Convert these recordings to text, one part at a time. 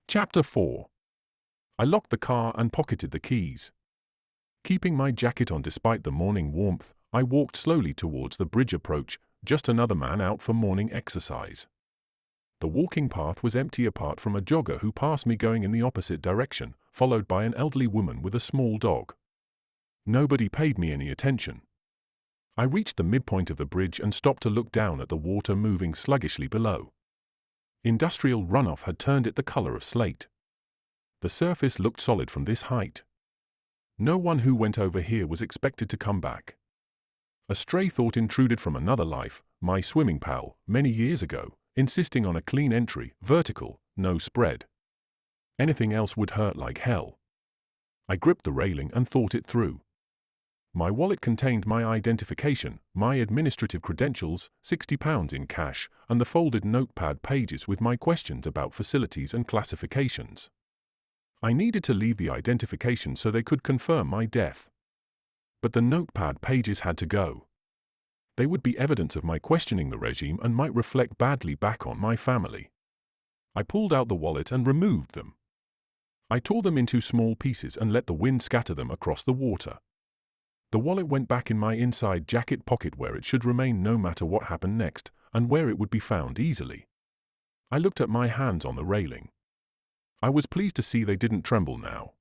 Chapter 4. I locked the car and pocketed the keys. Keeping my jacket on despite the morning warmth, I walked slowly towards the bridge approach, just another man out for morning exercise. The walking path was empty apart from a jogger who passed me going in the opposite direction, followed by an elderly woman with a small dog. Nobody paid me any attention. I reached the midpoint of the bridge and stopped to look down at the water moving sluggishly below. Industrial runoff had turned it the color of slate. The surface looked solid from this height. No one who went over here was expected to come back. A stray thought intruded from another life, my swimming pal, many years ago, insisting on a clean entry, vertical, no spread. Anything else would hurt like hell. I gripped the railing and thought it through. My wallet contained my identification, my administrative credentials, £60 in cash, and the folded notepad pages with my questions about facilities and classifications. I needed to leave the identification so they could confirm my death. But the notepad pages had to go. They would be evidence of my questioning the regime and might reflect badly back on my family. I pulled out the wallet and removed them. I tore them into small pieces and let the wind scatter them across the water. The wallet went back in my inside jacket pocket where it should remain no matter what happened next, and where it would be found easily. I looked at my hands on the railing. I was pleased to see they didn't tremble now.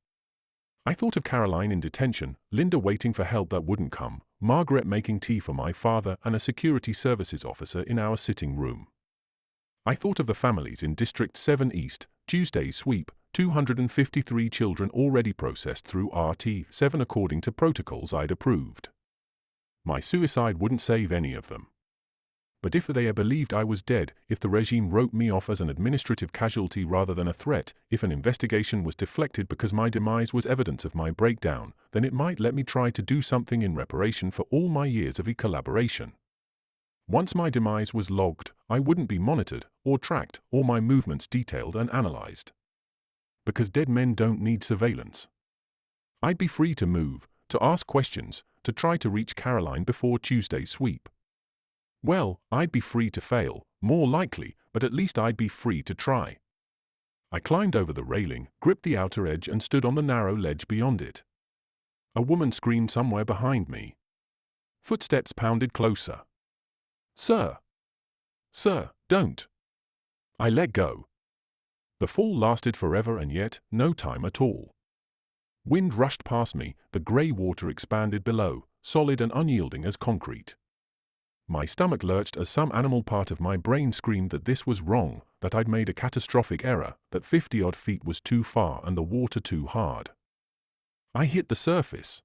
I thought of Caroline in detention, Linda waiting for help that wouldn't come, Margaret making tea for my father, and a security services officer in our sitting room. I thought of the families in District 7 East, Tuesday's sweep, 253 children already processed through RT7 according to protocols I'd approved. My suicide wouldn't save any of them. But if they believed I was dead, if the regime wrote me off as an administrative casualty rather than a threat, if an investigation was deflected because my demise was evidence of my breakdown, then it might let me try to do something in reparation for all my years of collaboration. Once my demise was logged, I wouldn't be monitored, or tracked, or my movements detailed and analyzed. Because dead men don't need surveillance. I'd be free to move, to ask questions, to try to reach Caroline before Tuesday's sweep. Well, I'd be free to fail, more likely, but at least I'd be free to try. I climbed over the railing, gripped the outer edge and stood on the narrow ledge beyond it. A woman screamed somewhere behind me. Footsteps pounded closer. Sir! Sir, don't! I let go. The fall lasted forever and yet, no time at all. Wind rushed past me, the grey water expanded below, solid and unyielding as concrete. My stomach lurched as some animal part of my brain screamed that this was wrong, that I'd made a catastrophic error, that 50-odd feet was too far and the water too hard. I hit the surface.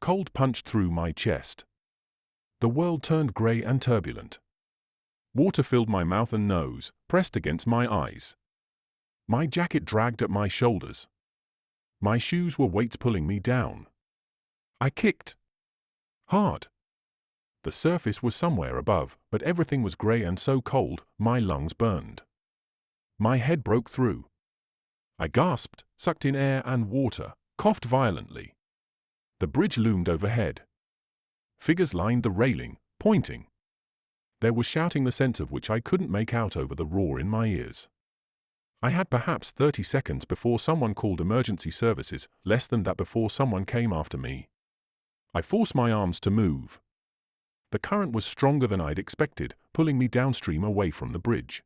Cold punched through my chest. The world turned grey and turbulent. Water filled my mouth and nose, pressed against my eyes. My jacket dragged at my shoulders. My shoes were weights pulling me down. I kicked. Hard. The surface was somewhere above, but everything was grey and so cold, my lungs burned. My head broke through. I gasped, sucked in air and water, coughed violently. The bridge loomed overhead. Figures lined the railing, pointing. There was shouting the sense of which I couldn't make out over the roar in my ears. I had perhaps 30 seconds before someone called emergency services, less than that before someone came after me. I forced my arms to move. The current was stronger than I'd expected, pulling me downstream away from the bridge.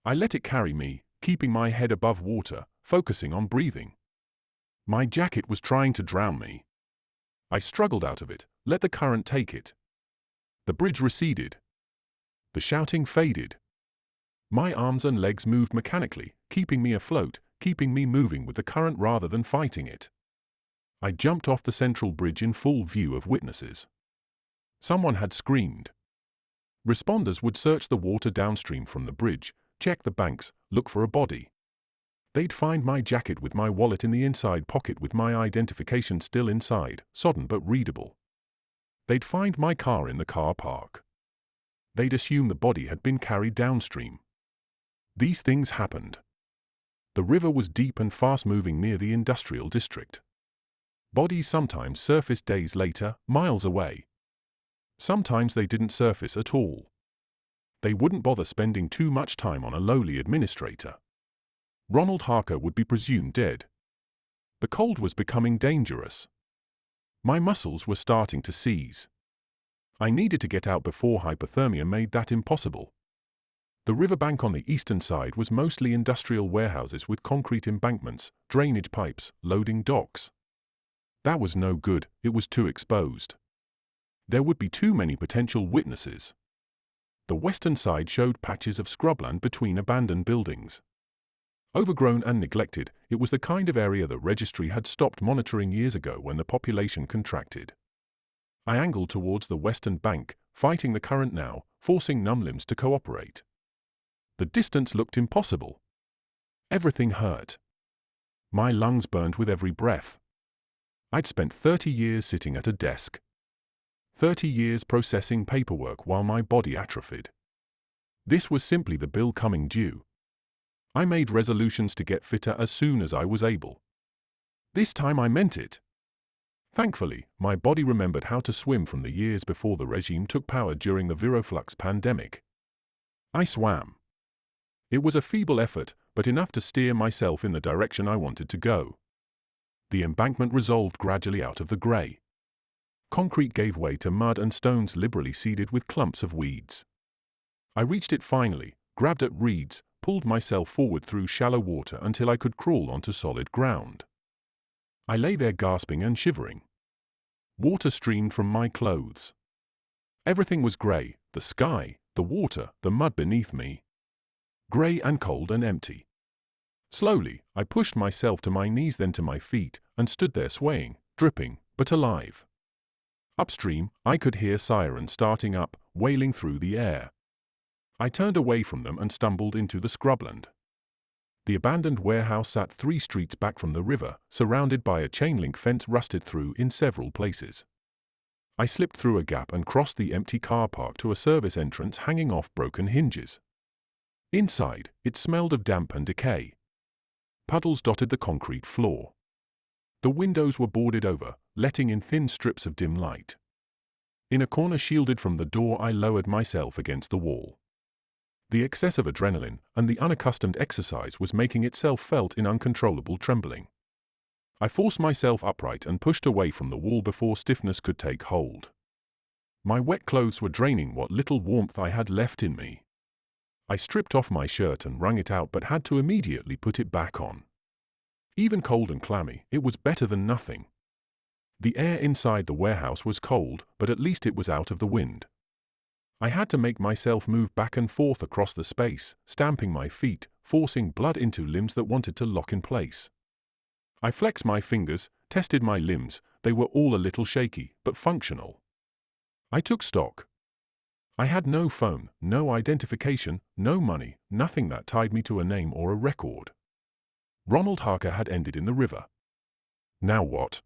I let it carry me, keeping my head above water, focusing on breathing. My jacket was trying to drown me. I struggled out of it, let the current take it. The bridge receded. The shouting faded. My arms and legs moved mechanically, keeping me afloat, keeping me moving with the current rather than fighting it. I jumped off the central bridge in full view of witnesses. Someone had screamed. Responders would search the water downstream from the bridge, check the banks, look for a body. They'd find my jacket with my wallet in the inside pocket with my identification still inside, sodden but readable. They'd find my car in the car park. They'd assume the body had been carried downstream. These things happened. The river was deep and fast-moving near the industrial district. Bodies sometimes surfaced days later, miles away. Sometimes they didn't surface at all. They wouldn't bother spending too much time on a lowly administrator. Ronald Harker would be presumed dead. The cold was becoming dangerous. My muscles were starting to seize. I needed to get out before hypothermia made that impossible. The riverbank on the eastern side was mostly industrial warehouses with concrete embankments, drainage pipes, loading docks. That was no good, it was too exposed. There would be too many potential witnesses. The western side showed patches of scrubland between abandoned buildings. Overgrown and neglected, it was the kind of area the registry had stopped monitoring years ago when the population contracted. I angled towards the western bank, fighting the current now, forcing numb limbs to cooperate. The distance looked impossible. Everything hurt. My lungs burned with every breath. I'd spent 30 years sitting at a desk. 30 years processing paperwork while my body atrophied. This was simply the bill coming due. I made resolutions to get fitter as soon as I was able. This time I meant it. Thankfully, my body remembered how to swim from the years before the regime took power during the Viroflux pandemic. I swam. It was a feeble effort, but enough to steer myself in the direction I wanted to go. The embankment resolved gradually out of the grey. Concrete gave way to mud and stones liberally seeded with clumps of weeds. I reached it finally, grabbed at reeds, pulled myself forward through shallow water until I could crawl onto solid ground. I lay there gasping and shivering. Water streamed from my clothes. Everything was grey, the sky, the water, the mud beneath me. Grey and cold and empty. Slowly, I pushed myself to my knees, then to my feet, and stood there swaying, dripping, but alive. Upstream, I could hear sirens starting up, wailing through the air. I turned away from them and stumbled into the scrubland. The abandoned warehouse sat 3 streets back from the river, surrounded by a chain-link fence rusted through in several places. I slipped through a gap and crossed the empty car park to a service entrance hanging off broken hinges. Inside, it smelled of damp and decay. Puddles dotted the concrete floor. The windows were boarded over, letting in thin strips of dim light. In a corner shielded from the door, I lowered myself against the wall. The excess of adrenaline and the unaccustomed exercise was making itself felt in uncontrollable trembling. I forced myself upright and pushed away from the wall before stiffness could take hold. My wet clothes were draining what little warmth I had left in me. I stripped off my shirt and wrung it out, but had to immediately put it back on. Even cold and clammy, it was better than nothing. The air inside the warehouse was cold, but at least it was out of the wind. I had to make myself move back and forth across the space, stamping my feet, forcing blood into limbs that wanted to lock in place. I flexed my fingers, tested my limbs, they were all a little shaky, but functional. I took stock. I had no phone, no identification, no money, nothing that tied me to a name or a record. Ronald Harker had ended in the river. Now what?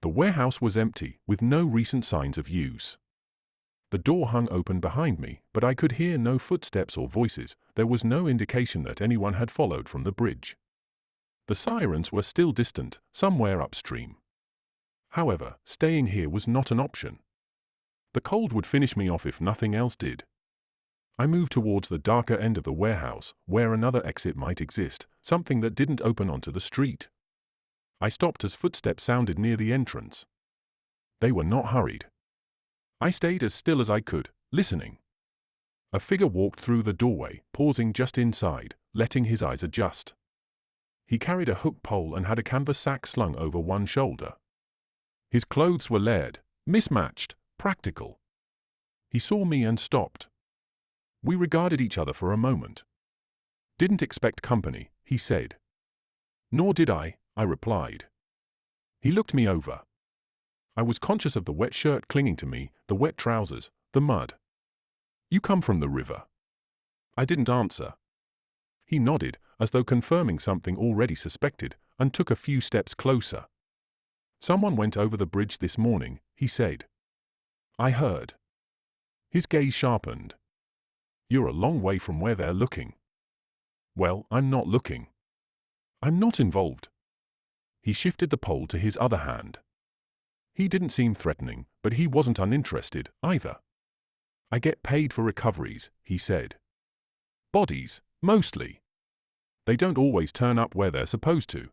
The warehouse was empty, with no recent signs of use. The door hung open behind me, but I could hear no footsteps or voices. There was no indication that anyone had followed from the bridge. The sirens were still distant, somewhere upstream. However, staying here was not an option. The cold would finish me off if nothing else did. I moved towards the darker end of the warehouse, where another exit might exist, something that didn't open onto the street. I stopped as footsteps sounded near the entrance. They were not hurried. I stayed as still as I could, listening. A figure walked through the doorway, pausing just inside, letting his eyes adjust. He carried a hook pole and had a canvas sack slung over one shoulder. His clothes were layered, mismatched, practical. He saw me and stopped. We regarded each other for a moment. "Didn't expect company," he said. "Nor did I replied. He looked me over. I was conscious of the wet shirt clinging to me, the wet trousers, the mud. "You come from the river?" I didn't answer. He nodded, as though confirming something already suspected, and took a few steps closer. "Someone went over the bridge this morning," he said. I heard. His gaze sharpened. "You're a long way from where they're looking." "Well, I'm not looking. I'm not involved." He shifted the pole to his other hand. He didn't seem threatening, but he wasn't uninterested, either. "I get paid for recoveries," he said. "Bodies, mostly." They don't always turn up where they're supposed to.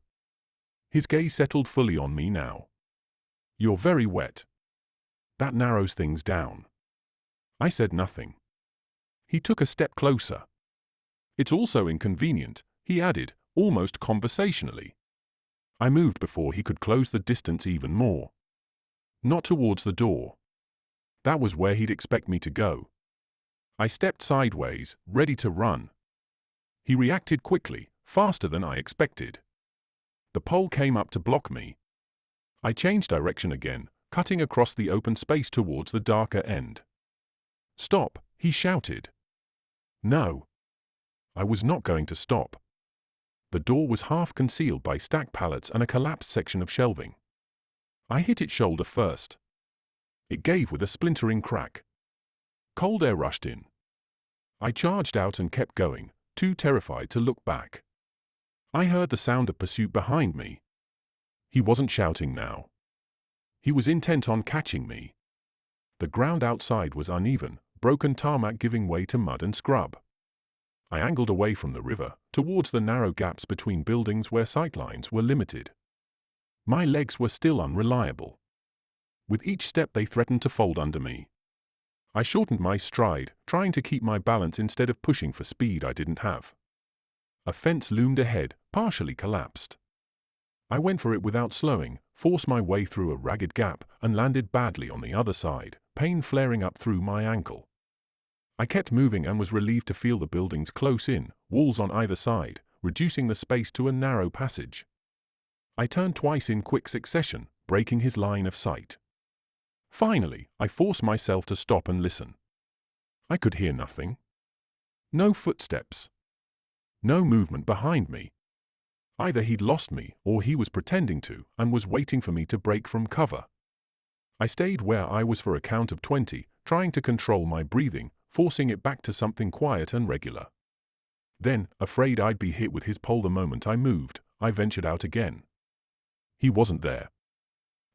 His gaze settled fully on me now. You're very wet. That narrows things down. I said nothing. He took a step closer. It's also inconvenient, he added, almost conversationally. I moved before he could close the distance even more. Not towards the door. That was where he'd expect me to go. I stepped sideways, ready to run. He reacted quickly, faster than I expected. The pole came up to block me. I changed direction again, cutting across the open space towards the darker end. Stop, he shouted. No. I was not going to stop. The door was half concealed by stacked pallets and a collapsed section of shelving. I hit it shoulder first. It gave with a splintering crack. Cold air rushed in. I charged out and kept going, too terrified to look back. I heard the sound of pursuit behind me. He wasn't shouting now. He was intent on catching me. The ground outside was uneven, broken tarmac giving way to mud and scrub. I angled away from the river, towards the narrow gaps between buildings where sightlines were limited. My legs were still unreliable. With each step they threatened to fold under me. I shortened my stride, trying to keep my balance instead of pushing for speed I didn't have. A fence loomed ahead, partially collapsed. I went for it without slowing, forced my way through a ragged gap, and landed badly on the other side, pain flaring up through my ankle. I kept moving and was relieved to feel the buildings close in, walls on either side, reducing the space to a narrow passage. I turned twice in quick succession, breaking his line of sight. Finally, I forced myself to stop and listen. I could hear nothing. No footsteps. No movement behind me. Either he'd lost me, or he was pretending to, and was waiting for me to break from cover. I stayed where I was for a count of 20, trying to control my breathing, forcing it back to something quiet and regular. Then, afraid I'd be hit with his pole the moment I moved, I ventured out again. He wasn't there.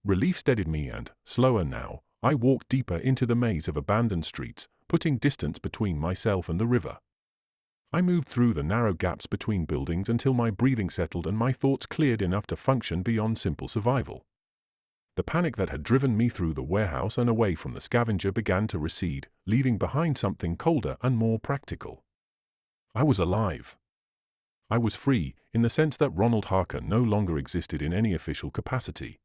Relief steadied me and, slower now, I walked deeper into the maze of abandoned streets, putting distance between myself and the river. I moved through the narrow gaps between buildings until my breathing settled and my thoughts cleared enough to function beyond simple survival. The panic that had driven me through the warehouse and away from the scavenger began to recede, leaving behind something colder and more practical. I was alive. I was free, in the sense that Ronald Harker no longer existed in any official capacity.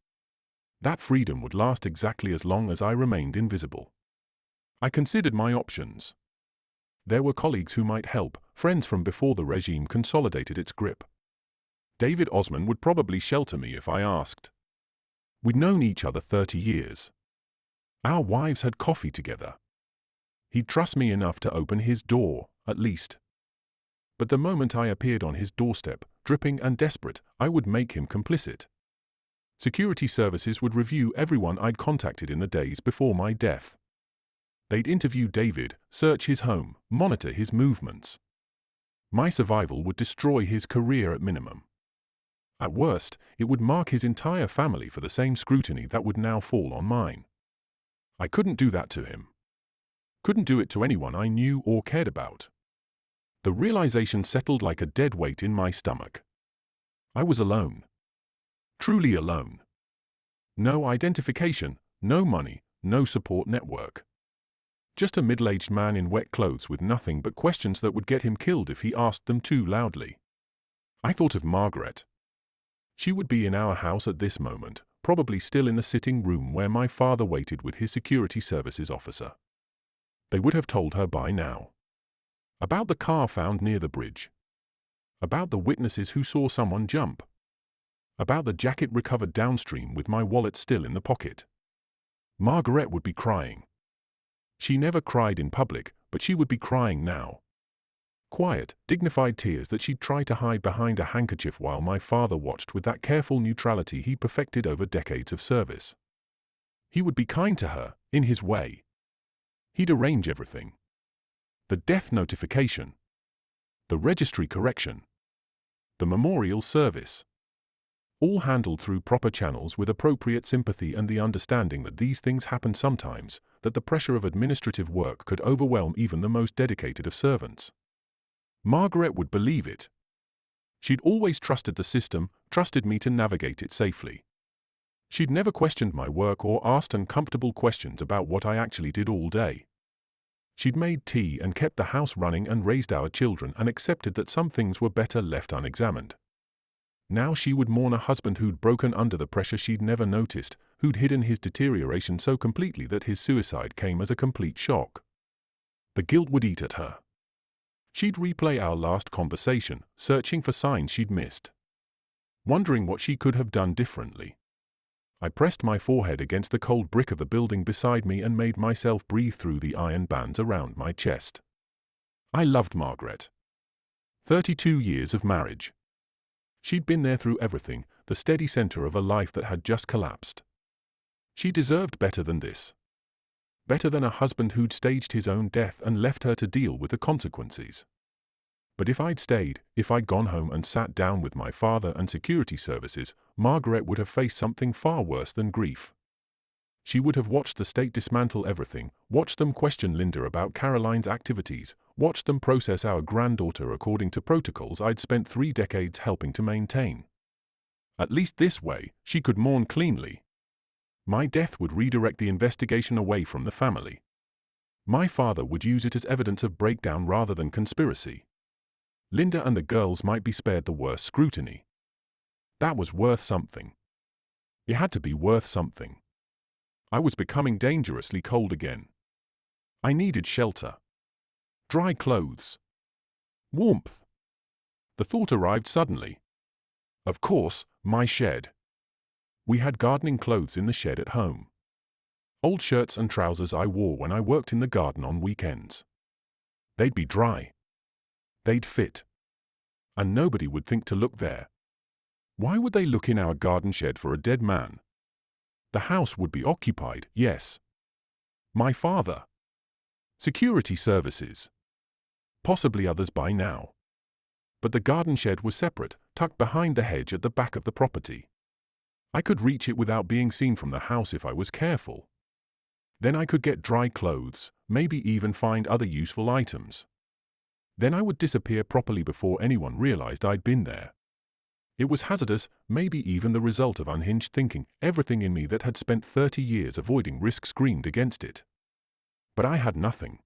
That freedom would last exactly as long as I remained invisible. I considered my options. There were colleagues who might help, friends from before the regime consolidated its grip. David Osman would probably shelter me if I asked. We'd known each other 30 years. Our wives had coffee together. He'd trust me enough to open his door, at least. But the moment I appeared on his doorstep, dripping and desperate, I would make him complicit. Security services would review everyone I'd contacted in the days before my death. They'd interview David, search his home, monitor his movements. My survival would destroy his career at minimum. At worst, it would mark his entire family for the same scrutiny that would now fall on mine. I couldn't do that to him. Couldn't do it to anyone I knew or cared about. The realization settled like a dead weight in my stomach. I was alone. Truly alone. No identification, no money, no support network. Just a middle-aged man in wet clothes with nothing but questions that would get him killed if he asked them too loudly. I thought of Margaret. She would be in our house at this moment, probably still in the sitting room where my father waited with his security services officer. They would have told her by now. About the car found near the bridge. About the witnesses who saw someone jump. About the jacket recovered downstream with my wallet still in the pocket. Margaret would be crying. She never cried in public, but she would be crying now. Quiet, dignified tears that she'd try to hide behind a handkerchief while my father watched with that careful neutrality he perfected over decades of service. He would be kind to her, in his way. He'd arrange everything. The death notification. The registry correction. The memorial service. All handled through proper channels with appropriate sympathy and the understanding that these things happen sometimes, that the pressure of administrative work could overwhelm even the most dedicated of servants. Margaret would believe it. She'd always trusted the system, trusted me to navigate it safely. She'd never questioned my work or asked uncomfortable questions about what I actually did all day. She'd made tea and kept the house running and raised our children and accepted that some things were better left unexamined. Now she would mourn a husband who'd broken under the pressure she'd never noticed, who'd hidden his deterioration so completely that his suicide came as a complete shock. The guilt would eat at her. She'd replay our last conversation, searching for signs she'd missed, wondering what she could have done differently. I pressed my forehead against the cold brick of the building beside me and made myself breathe through the iron bands around my chest. I loved Margaret. 32 years of marriage. She'd been there through everything, the steady center of a life that had just collapsed. She deserved better than this. Better than a husband who'd staged his own death and left her to deal with the consequences. But if I'd stayed, if I'd gone home and sat down with my father and security services, Margaret would have faced something far worse than grief. She would have watched the state dismantle everything, watched them question Linda about Caroline's activities, watched them process our granddaughter according to protocols I'd spent 3 decades helping to maintain. At least this way, she could mourn cleanly. My death would redirect the investigation away from the family. My father would use it as evidence of breakdown rather than conspiracy. Linda and the girls might be spared the worst scrutiny. That was worth something. It had to be worth something. I was becoming dangerously cold again. I needed shelter. Dry clothes. Warmth. The thought arrived suddenly. Of course, my shed. We had gardening clothes in the shed at home. Old shirts and trousers I wore when I worked in the garden on weekends. They'd be dry. They'd fit. And nobody would think to look there. Why would they look in our garden shed for a dead man? The house would be occupied, yes. My father. Security services. Possibly others by now. But the garden shed was separate, tucked behind the hedge at the back of the property. I could reach it without being seen from the house if I was careful. Then I could get dry clothes, maybe even find other useful items. Then I would disappear properly before anyone realized I'd been there. It was hazardous, maybe even the result of unhinged thinking. Everything in me that had spent 30 years avoiding risk screamed against it. But I had nothing.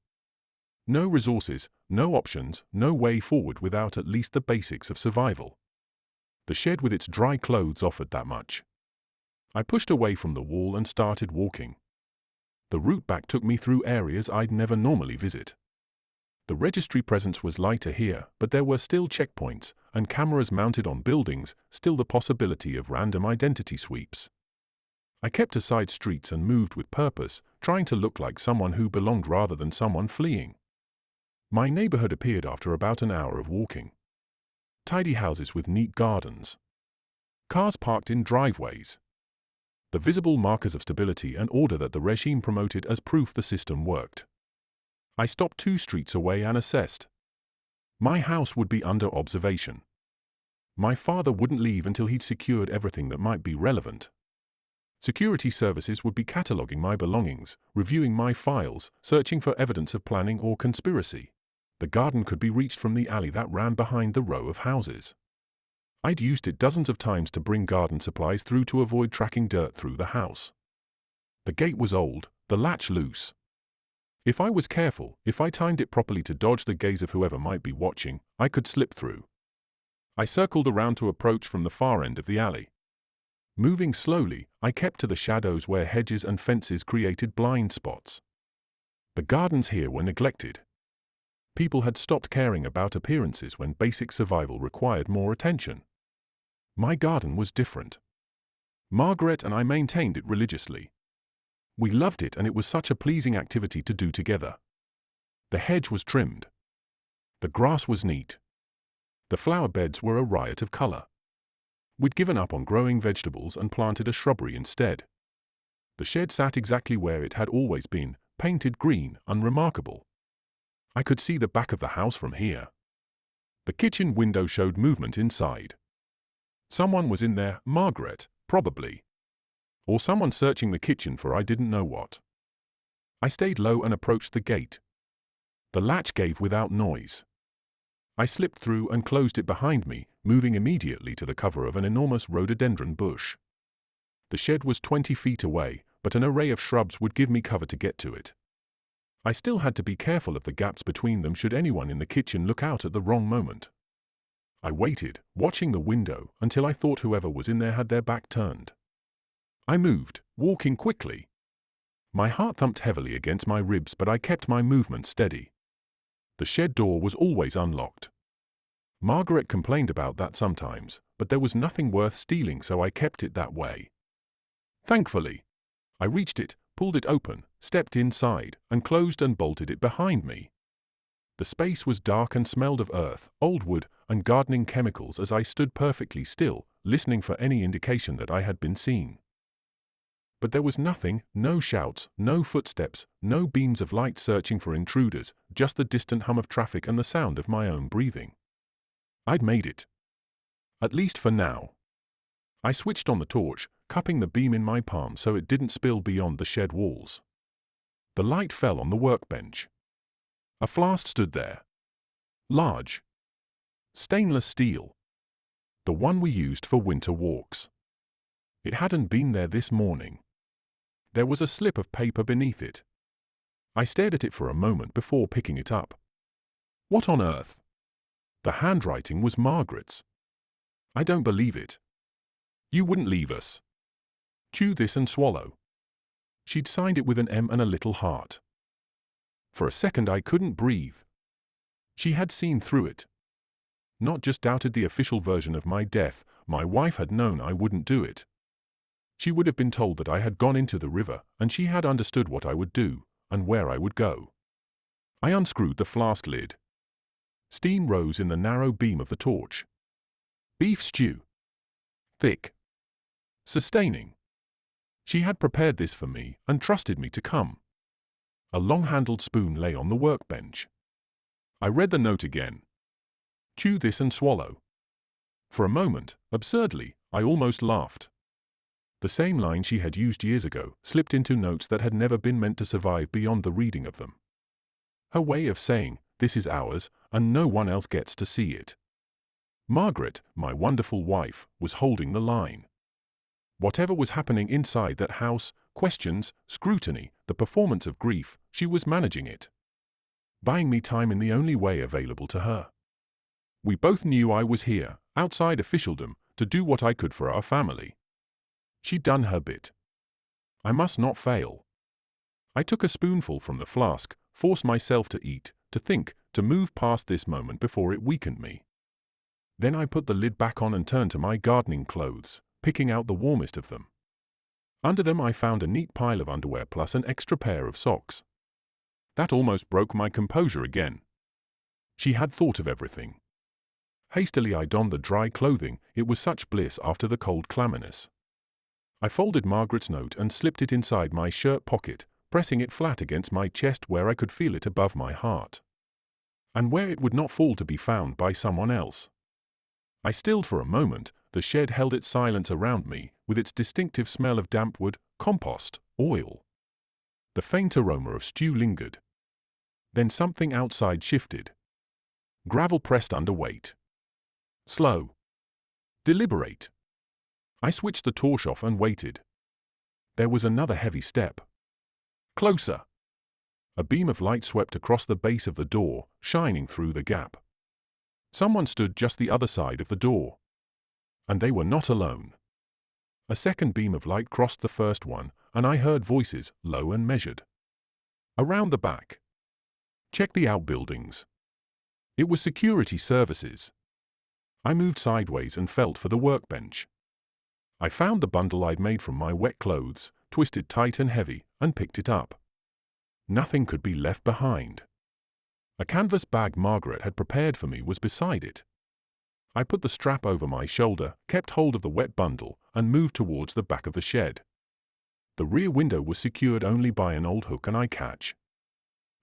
No resources, no options, no way forward without at least the basics of survival. The shed with its dry clothes offered that much. I pushed away from the wall and started walking. The route back took me through areas I'd never normally visit. The registry presence was lighter here, but there were still checkpoints, and cameras mounted on buildings, still the possibility of random identity sweeps. I kept to side streets and moved with purpose, trying to look like someone who belonged rather than someone fleeing. My neighborhood appeared after about an hour of walking. Tidy houses with neat gardens. Cars parked in driveways. The visible markers of stability and order that the regime promoted as proof the system worked. I stopped 2 streets away and assessed. My house would be under observation. My father wouldn't leave until he'd secured everything that might be relevant. Security services would be cataloging my belongings, reviewing my files, searching for evidence of planning or conspiracy. The garden could be reached from the alley that ran behind the row of houses. I'd used it dozens of times to bring garden supplies through to avoid tracking dirt through the house. The gate was old, the latch loose. If I was careful, if I timed it properly to dodge the gaze of whoever might be watching, I could slip through. I circled around to approach from the far end of the alley. Moving slowly, I kept to the shadows where hedges and fences created blind spots. The gardens here were neglected. People had stopped caring about appearances when basic survival required more attention. My garden was different. Margaret and I maintained it religiously. We loved it and it was such a pleasing activity to do together. The hedge was trimmed. The grass was neat. The flower beds were a riot of color. We'd given up on growing vegetables and planted a shrubbery instead. The shed sat exactly where it had always been, painted green, unremarkable. I could see the back of the house from here. The kitchen window showed movement inside. Someone was in there, Margaret, probably. Or someone searching the kitchen for I didn't know what. I stayed low and approached the gate. The latch gave without noise. I slipped through and closed it behind me, moving immediately to the cover of an enormous rhododendron bush. The shed was 20 feet away, but an array of shrubs would give me cover to get to it. I still had to be careful of the gaps between them should anyone in the kitchen look out at the wrong moment. I waited, watching the window, until I thought whoever was in there had their back turned. I moved, walking quickly. My heart thumped heavily against my ribs, but I kept my movement steady. The shed door was always unlocked. Margaret complained about that sometimes, but there was nothing worth stealing, so I kept it that way. Thankfully, I reached it, pulled it open, stepped inside, and closed and bolted it behind me. The space was dark and smelled of earth, old wood, and gardening chemicals as I stood perfectly still, listening for any indication that I had been seen. But there was nothing, no shouts, no footsteps, no beams of light searching for intruders, just the distant hum of traffic and the sound of my own breathing. I'd made it. At least for now. I switched on the torch, cupping the beam in my palm so it didn't spill beyond the shed walls. The light fell on the workbench. A flask stood there. Large. Stainless steel. The one we used for winter walks. It hadn't been there this morning. There was a slip of paper beneath it. I stared at it for a moment before picking it up. What on earth? The handwriting was Margaret's. I don't believe it. You wouldn't leave us. Chew this and swallow. She'd signed it with an M and a little heart. For a second I couldn't breathe. She had seen through it. Not just doubted the official version of my death, my wife had known I wouldn't do it. She would have been told that I had gone into the river, and she had understood what I would do, and where I would go. I unscrewed the flask lid. Steam rose in the narrow beam of the torch. Beef stew. Thick. Sustaining. She had prepared this for me, and trusted me to come. A long-handled spoon lay on the workbench. I read the note again. Chew this and swallow. For a moment, absurdly, I almost laughed. The same line she had used years ago slipped into notes that had never been meant to survive beyond the reading of them. Her way of saying, "This is ours, and no one else gets to see it." Margaret, my wonderful wife, was holding the line. Whatever was happening inside that house, questions, scrutiny, the performance of grief, she was managing it. Buying me time in the only way available to her. We both knew I was here, outside officialdom, to do what I could for our family. She'd done her bit. I must not fail. I took a spoonful from the flask, forced myself to eat, to think, to move past this moment before it weakened me. Then I put the lid back on and turned to my gardening clothes, picking out the warmest of them. Under them I found a neat pile of underwear plus an extra pair of socks. That almost broke my composure again. She had thought of everything. Hastily I donned the dry clothing, it was such bliss after the cold clamminess. I folded Margaret's note and slipped it inside my shirt pocket, pressing it flat against my chest where I could feel it above my heart. And where it would not fall to be found by someone else. I stilled for a moment, the shed held its silence around me, with its distinctive smell of damp wood, compost, oil. The faint aroma of stew lingered. Then something outside shifted. Gravel pressed under weight. Slow. Deliberate. I switched the torch off and waited. There was another heavy step. Closer. A beam of light swept across the base of the door, shining through the gap. Someone stood just the other side of the door. And they were not alone. A second beam of light crossed the first one, and I heard voices, low and measured. Around the back. Check the outbuildings. It was security services. I moved sideways and felt for the workbench. I found the bundle I'd made from my wet clothes, twisted tight and heavy, and picked it up. Nothing could be left behind. A canvas bag Margaret had prepared for me was beside it. I put the strap over my shoulder, kept hold of the wet bundle, and moved towards the back of the shed. The rear window was secured only by an old hook and eye catch.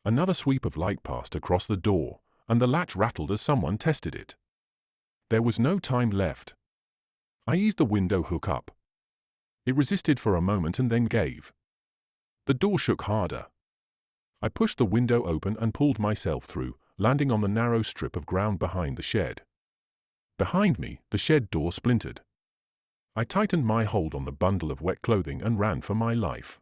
Another sweep of light passed across the door, and the latch rattled as someone tested it. There was no time left. I eased the window hook up. It resisted for a moment and then gave. The door shook harder. I pushed the window open and pulled myself through, landing on the narrow strip of ground behind the shed. Behind me, the shed door splintered. I tightened my hold on the bundle of wet clothing and ran for my life.